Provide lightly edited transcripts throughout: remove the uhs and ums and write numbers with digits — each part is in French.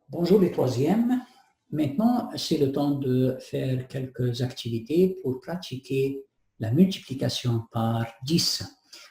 Bonjour les troisièmes. Maintenant, c'est le temps de faire quelques activités pour pratiquer la multiplication par 10.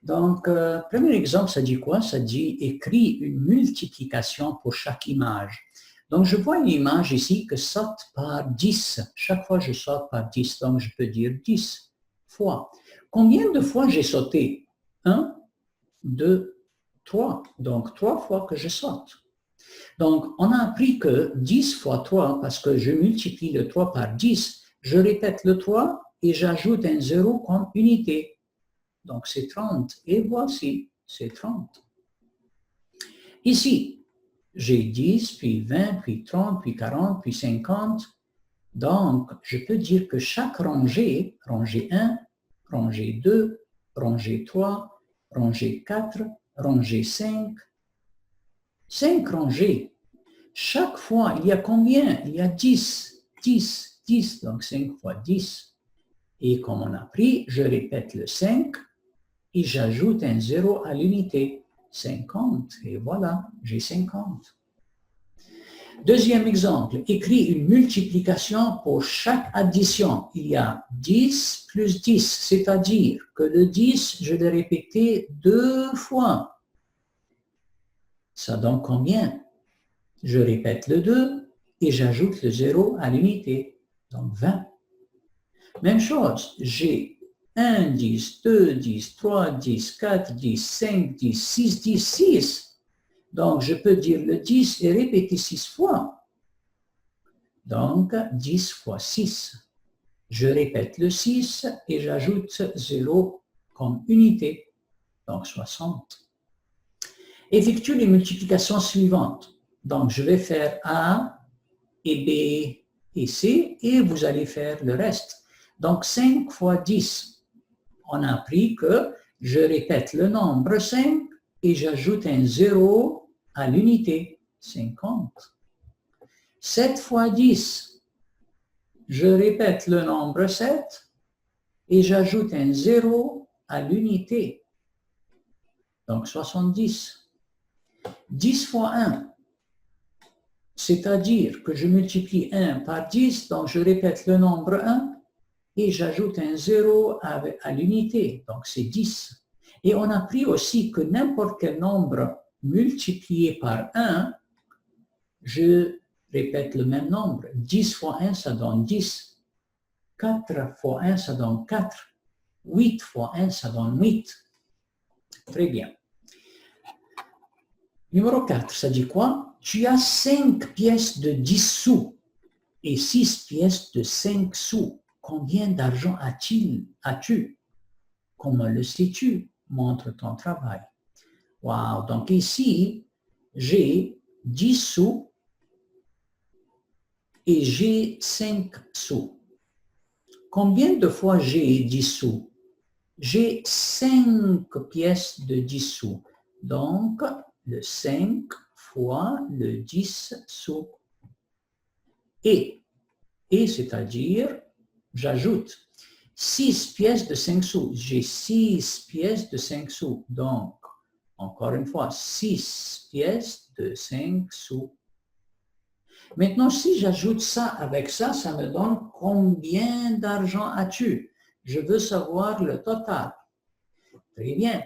Donc, premier exemple, ça dit quoi? Ça dit écris une multiplication pour chaque image. Donc, je vois une image ici que saute par 10. Chaque fois, je saute par 10. Donc, je peux dire 10 fois. Combien de fois j'ai sauté? 1, 2, 3. Donc, 3 fois que je saute. Donc, on a appris que 10 fois 3, parce que je multiplie le 3 par 10, je répète le 3 et j'ajoute un 0 comme unité. Donc, c'est 30. Et voici, c'est 30. Ici, j'ai 10, puis 20, puis 30, puis 40, puis 50. Donc, je peux dire que chaque rangée, rangée 1, rangée 2, rangée 3, rangée 4, rangée 5, 5 rangées. Chaque fois, il y a combien? Il y a 10, 10, 10, donc 5 fois 10. Et comme on a appris, je répète le 5 et j'ajoute un 0 à l'unité. 50, et voilà, j'ai 50. Deuxième exemple, écris une multiplication pour chaque addition. Il y a 10 plus 10, c'est-à-dire que le 10, je l'ai répété 2 fois. Ça donne combien? Je répète le 2 et j'ajoute le 0 à l'unité, donc 20. Même chose, j'ai 1, 10, 2, 10, 3, 10, 4, 10, 5, 10, 6, 10, 6. Donc, je peux dire le 10 et répéter 6 fois. Donc, 10 fois 6. Je répète le 6 et j'ajoute 0 comme unité, donc 60. Effectue les multiplications suivantes. Donc, je vais faire A et B et C et vous allez faire le reste. Donc, 5 fois 10. On a appris que je répète le nombre 5 et j'ajoute un 0 à l'unité, 50. 7 fois 10. Je répète le nombre 7 et j'ajoute un 0 à l'unité, donc 70. 10 fois 1. C'est-à-dire que je multiplie 1 par 10, donc je répète le nombre 1 et j'ajoute un 0 à l'unité, donc c'est 10. Et on a appris aussi que n'importe quel nombre multiplié par 1, je répète le même nombre. 10 fois 1, ça donne 10. 4 fois 1, ça donne 4. 8 fois 1, ça donne 8. Très bien. Numéro 4, ça dit quoi? Tu as 5 pièces de 10 sous et 6 pièces de 5 sous. Combien d'argent as-tu? Comment le sais-tu? Montre ton travail. Wow! Donc ici, j'ai 10 sous et j'ai 5 sous. Combien de fois j'ai 10 sous? J'ai 5 pièces de 10 sous. Donc, le 5 fois le 10 sous. Et c'est-à-dire, j'ajoute 6 pièces de 5 sous. J'ai 6 pièces de 5 sous. Donc, encore une fois, 6 pièces de 5 sous. Maintenant, si j'ajoute ça avec ça, ça me donne combien d'argent as-tu? Je veux savoir le total. Très bien.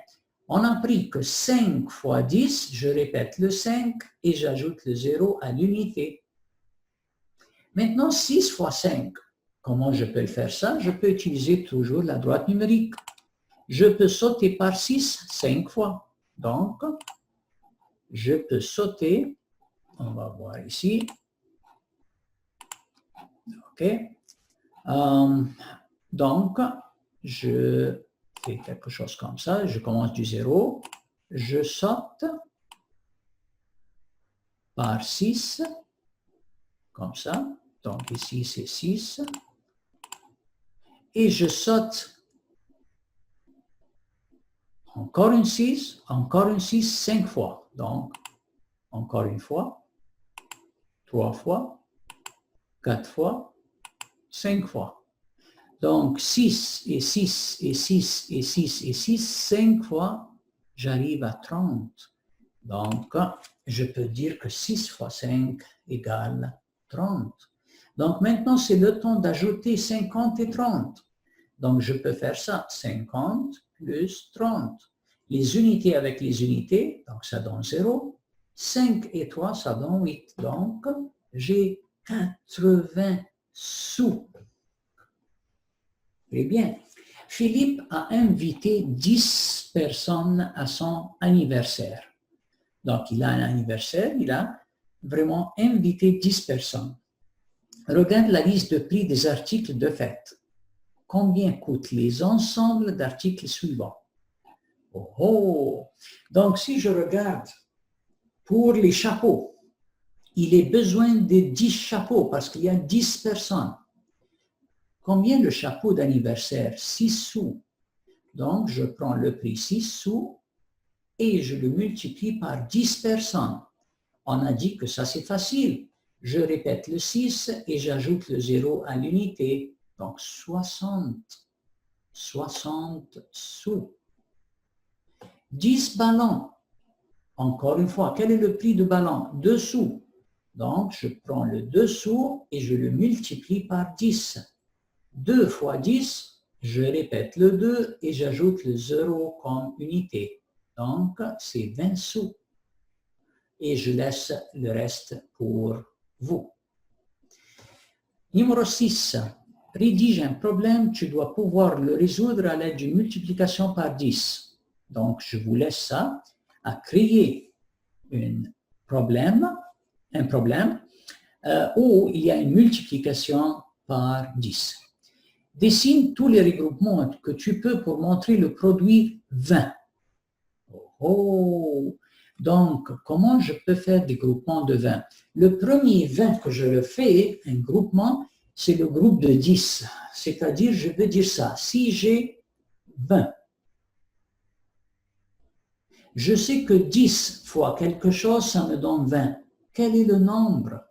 On a appris que 5 fois 10, je répète le 5 et j'ajoute le 0 à l'unité. Maintenant, 6 fois 5. Comment je peux faire ça? Je peux utiliser toujours la droite numérique. Je peux sauter par 6 5 fois. Donc, je peux sauter, on va voir ici. OK. Donc, je fais quelque chose comme ça. Je commence du 0. Je saute par 6, comme ça. Donc, ici, c'est 6. Et je saute encore une 6, 5 fois. Donc, encore une fois, 3 fois, 4 fois, 5 fois. Donc, 6 et 6 et 6 et 6 et 6, 5 fois, j'arrive à 30. Donc, je peux dire que 6 fois 5 égale 30. Donc, maintenant, c'est le temps d'ajouter 50 et 30. Donc, je peux faire ça, 50 plus 30. Les unités avec les unités, donc ça donne 0. 5 et 3, ça donne 8. Donc, j'ai 80 sous. Très bien. Philippe a invité 10 personnes à son anniversaire. Donc, il a un anniversaire, il a vraiment invité 10 personnes. Regarde la liste de prix des articles de fête. Combien coûtent les ensembles d'articles suivants? Oh, oh. Donc, si je regarde pour les chapeaux, il est besoin de 10 chapeaux parce qu'il y a 10 personnes. Combien le chapeau d'anniversaire? 6 sous. Donc, je prends le prix 6 sous et je le multiplie par 10 personnes. On a dit que ça, c'est facile. Je répète le 6 et j'ajoute le 0 à l'unité. Donc, 60. 60 sous. 10 ballons. Encore une fois, quel est le prix de ballon? 2 sous. Donc, je prends le 2 sous et je le multiplie par 10. 2 fois 10, je répète le 2 et j'ajoute le 0 comme unité. Donc, c'est 20 sous. Et je laisse le reste pour vous. Numéro 6. Rédige un problème, tu dois pouvoir le résoudre à l'aide d'une multiplication par 10. Donc, je vous laisse ça, à créer un problème où il y a une multiplication par 10. Dessine tous les regroupements que tu peux pour montrer le produit 20. Oh! Donc, comment je peux faire des groupements de 20? Le premier 20 que je le fais, un groupement, c'est le groupe de 10. C'est-à-dire, je veux dire ça, si j'ai 20, je sais que 10 fois quelque chose, ça me donne 20. Quel est le nombre?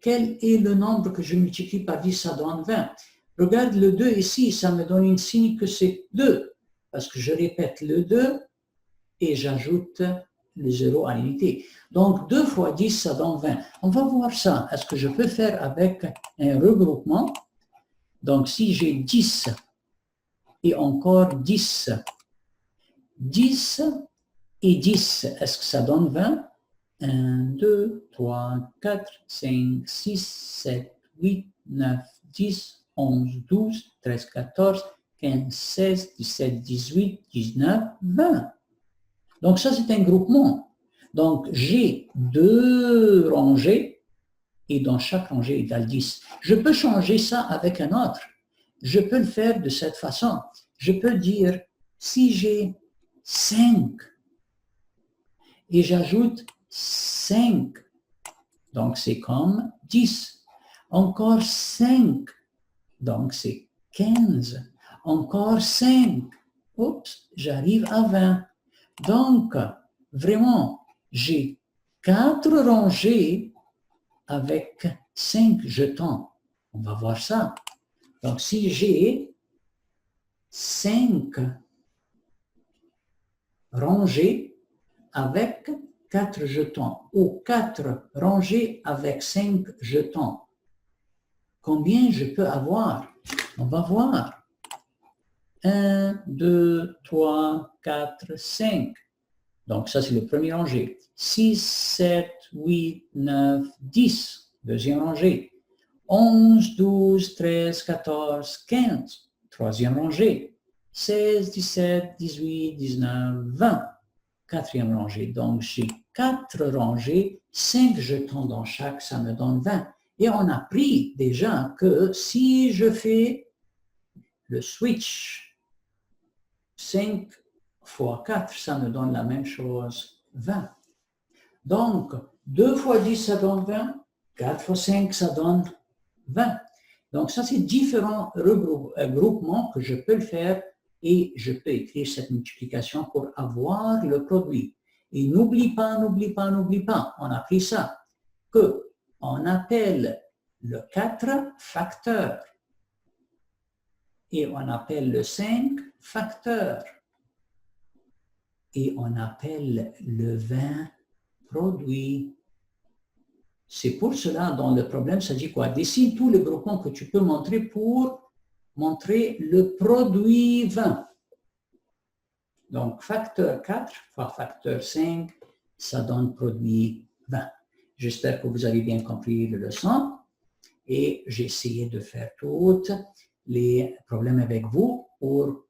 Quel est le nombre que je multiplie par 10, ça donne 20? Regarde le 2 ici, ça me donne une signe que c'est 2, parce que je répète le 2 et j'ajoute le 0 à l'unité. Donc, 2 fois 10, ça donne 20. On va voir ça. Est-ce que je peux faire avec un regroupement? Donc, si j'ai 10 et encore 10, 10 et 10, est-ce que ça donne 20? 1, 2, 3, 4, 5, 6, 7, 8, 9, 10, 11, 12, 13, 14, 15, 16, 17, 18, 19, 20. Donc, ça, c'est un groupement. Donc, j'ai 2 rangées et dans chaque rangée égale 10. Je peux changer ça avec un autre. Je peux le faire de cette façon. Je peux dire, si j'ai 5 et j'ajoute 5, donc c'est comme 10. Encore 5, donc c'est 15. Encore 5, oups, j'arrive à 20. Donc, vraiment, j'ai 4 rangées avec 5 jetons. On va voir ça. Donc, si j'ai 5 rangées avec 4 jetons ou 4 rangées avec 5 jetons, combien je peux avoir? On va voir. 1, 2, 3, 4, 5. Donc, ça, c'est le premier rangée. 6, 7, 8, 9, 10. Deuxième rangée. 11, 12, 13, 14, 15. Troisième rangée. 16, 17, 18, 19, 20. Quatrième rangée. Donc, j'ai 4 rangées, 5 jetons dans chaque, ça me donne 20. Et on a appris déjà que si je fais le switch 5 fois 4, ça me donne la même chose, 20. Donc, 2 fois 10, ça donne 20. 4 fois 5, ça donne 20. Donc, ça, c'est différents regroupements que je peux le faire et je peux écrire cette multiplication pour avoir le produit. Et n'oublie pas, on a pris ça, qu'on appelle le 4 facteur et on appelle le 5 facteur. et on appelle le vin produit. C'est pour cela, dans le problème, ça dit quoi? Dessine tous les groupements que tu peux montrer pour montrer le produit vin. Donc, facteur 4 fois facteur 5, ça donne produit 20. J'espère que vous avez bien compris la leçon et j'ai essayé de faire tous les problèmes avec vous pour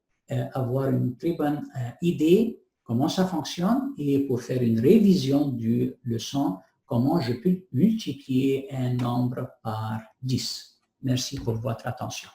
avoir une très bonne idée comment ça fonctionne et pour faire une révision du leçon, comment je peux multiplier un nombre par 10. Merci pour votre attention.